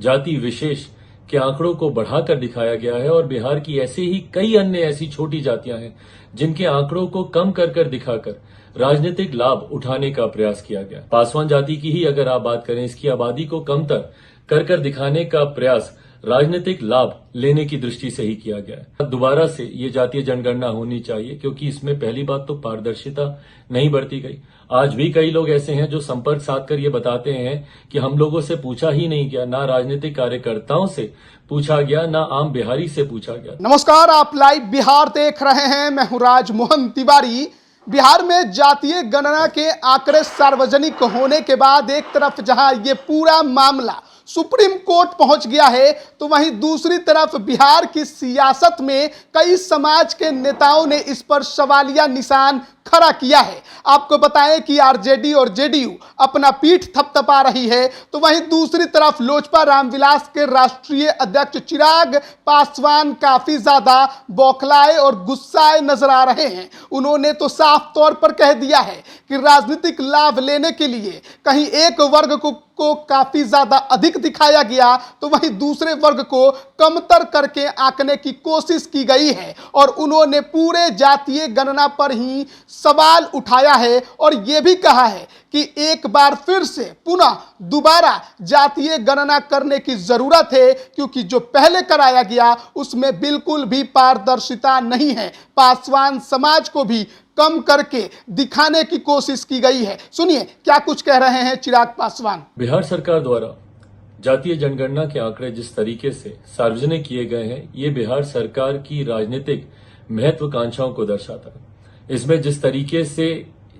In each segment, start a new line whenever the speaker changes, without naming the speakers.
जाति विशेष के आंकड़ों को बढ़ाकर दिखाया गया है और बिहार की ऐसे ही कई अन्य ऐसी छोटी जातियां हैं जिनके आंकड़ों को कम कर दिखाकर राजनीतिक लाभ उठाने का प्रयास किया गया। पासवान जाति की ही अगर आप बात करें, इसकी आबादी को कमतर कर दिखाने का प्रयास राजनीतिक लाभ लेने की दृष्टि से ही किया गया है। दोबारा से ये जातीय जनगणना होनी चाहिए क्योंकि इसमें पहली बात तो पारदर्शिता नहीं बरती गई। आज भी कई लोग ऐसे हैं जो संपर्क साध कर ये बताते हैं कि हम लोगों से पूछा ही नहीं गया, ना राजनीतिक कार्यकर्ताओं से पूछा गया, ना आम बिहारी से पूछा गया।
नमस्कार, आप लाइव बिहार देख रहे हैं। मैं हूं राजमोहन तिवारी। बिहार में जातीय गणना के आंकड़े सार्वजनिक होने के बाद एक तरफ जहां ये पूरा मामला सुप्रीम कोर्ट पहुंच गया है, तो वहीं दूसरी तरफ बिहार की सियासत में कई समाज के नेताओं ने इस पर सवालिया निशान खड़ा किया है। आपको बताएं कि आरजेडी और जेडीयू अपना पीठ थपथपा रही है, तो वहीं दूसरी तरफ लोजपा रामविलास के राष्ट्रीय अध्यक्ष चिराग पासवान काफी ज्यादा बौखलाए और गुस्साए नजर आ रहे हैं। उन्होंने तो साफ तौर पर कह दिया है कि राजनीतिक लाभ लेने के लिए कहीं एक वर्ग को काफी ज्यादा अधिक दिखाया गया, तो वहीं दूसरे वर्ग को कमतर करके आंकने की कोशिश की गई है और उन्होंने पूरे जातीय गणना पर ही सवाल उठाया है और यह भी कहा है कि एक बार फिर से पुनः दोबारा जातीय गणना करने की जरूरत है क्योंकि जो पहले कराया गया उसमें बिल्कुल भी पारदर्शिता नहीं है। पासवान समाज को भी कम करके दिखाने की कोशिश की गई है। सुनिए क्या कुछ कह रहे हैं चिराग पासवान।
बिहार सरकार द्वारा जातीय जनगणना के आंकड़े जिस तरीके से सार्वजनिक किए गए हैं, ये बिहार सरकार की राजनीतिक महत्वाकांक्षाओं को दर्शाता है। इसमें जिस तरीके से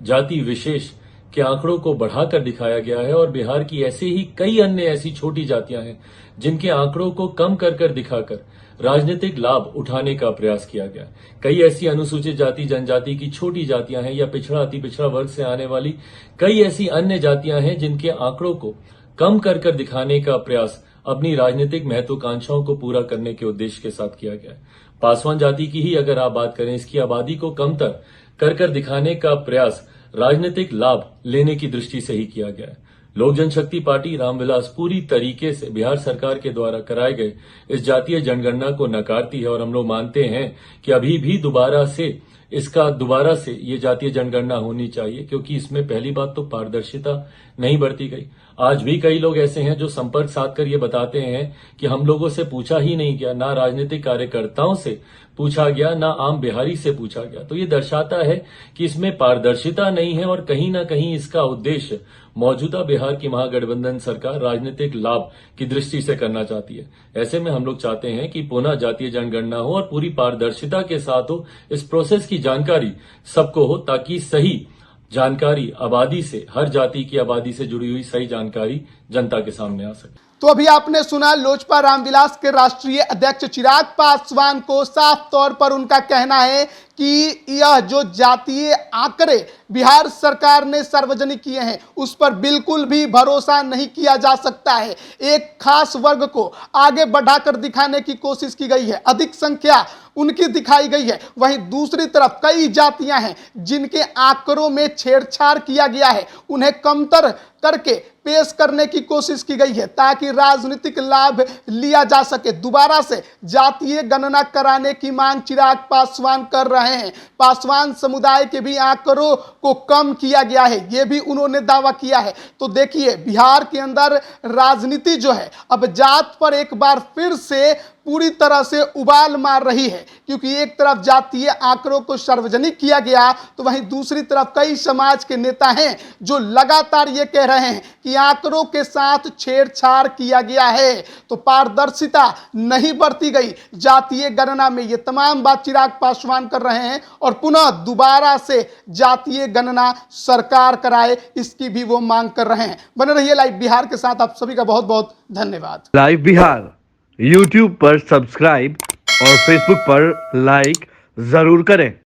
जाति विशेष के आंकड़ों को बढ़ाकर दिखाया गया है और बिहार की ऐसे ही कई अन्य ऐसी छोटी जातियां हैं जिनके आंकड़ों को कम कर दिखाकर राजनीतिक लाभ उठाने का प्रयास किया गया। कई ऐसी अनुसूचित जाति जनजाति की छोटी जातियां हैं या पिछड़ा अति पिछड़ा वर्ग से आने वाली कई ऐसी अन्य जातियां हैं जिनके आंकड़ों को कम कर दिखाने का प्रयास अपनी राजनीतिक महत्वाकांक्षाओं को पूरा करने के उद्देश्य के साथ किया गया है। पासवान जाति की ही अगर आप बात करें, इसकी आबादी को कमतर कर दिखाने का प्रयास राजनीतिक लाभ लेने की दृष्टि से ही किया गया है। लोक जनशक्ति पार्टी रामविलास पूरी तरीके से बिहार सरकार के द्वारा कराए गए इस जातीय जनगणना को नकारती है और हम लोग मानते हैं कि अभी भी दोबारा से ये जातीय जनगणना होनी चाहिए क्योंकि इसमें पहली बात तो पारदर्शिता नहीं बरती गई। आज भी कई लोग ऐसे हैं जो संपर्क साध कर ये बताते हैं कि हम लोगों से पूछा ही नहीं गया, ना राजनीतिक कार्यकर्ताओं से पूछा गया, ना आम बिहारी से पूछा गया। तो ये दर्शाता है कि इसमें पारदर्शिता नहीं है और कहीं ना कहीं इसका उद्देश्य मौजूदा बिहार की महागठबंधन सरकार राजनीतिक लाभ की दृष्टि से करना चाहती है। ऐसे में हम लोग चाहते हैं कि पुनः जातीय जनगणना हो और पूरी पारदर्शिता के साथ हो। इस प्रोसेस की जानकारी सबको हो ताकि सही जानकारी आबादी से, हर जाति की आबादी से जुड़ी हुई सही जानकारी जनता के सामने आ सके।
तो अभी आपने सुना लोजपा रामविलास के राष्ट्रीय अध्यक्ष चिराग पासवान को। साफ तौर पर उनका कहना है कि यह जो जातीय आंकड़े बिहार सरकार ने सार्वजनिक किए हैं उस पर बिल्कुल भी भरोसा नहीं किया जा सकता है। एक खास वर्ग को आगे बढ़ाकर दिखाने की कोशिश की गई है, अधिक संख्या उनकी दिखाई गई है। वहीं दूसरी तरफ कई जातियां हैं जिनके आंकड़ों में छेड़छाड़ किया गया है, उन्हें कमतर करके पेश करने की कोशिश की गई है ताकि राजनीतिक लाभ लिया जा सके। दोबारा से जातीय गणना कराने की मांग चिराग पासवान कर रहे हैं। पासवान समुदाय के भी आंकड़ों को कम किया गया है, यह भी उन्होंने दावा किया है। तो देखिए बिहार के अंदर राजनीति जो है अब जात पर एक बार फिर से पूरी तरह से उबाल मार रही है क्योंकि एक तरफ जातीय आंकड़ों को सार्वजनिक किया गया, तो वहीं दूसरी तरफ कई समाज के नेता हैं जो लगातार ये कह रहे हैं कि आंकड़ों के साथ छेड़छाड़ किया गया है, तो पारदर्शिता नहीं बरती गई जातीय गणना में। ये तमाम बात चिराग पासवान कर रहे हैं और पुनः दोबारा से जातीय गणना सरकार कराए, इसकी भी वो मांग कर रहे हैं। बने रहिए लाइव बिहार के साथ। आप सभी का बहुत बहुत धन्यवाद।
लाइव बिहार YouTube पर सब्सक्राइब और Facebook पर लाइक जरूर करें।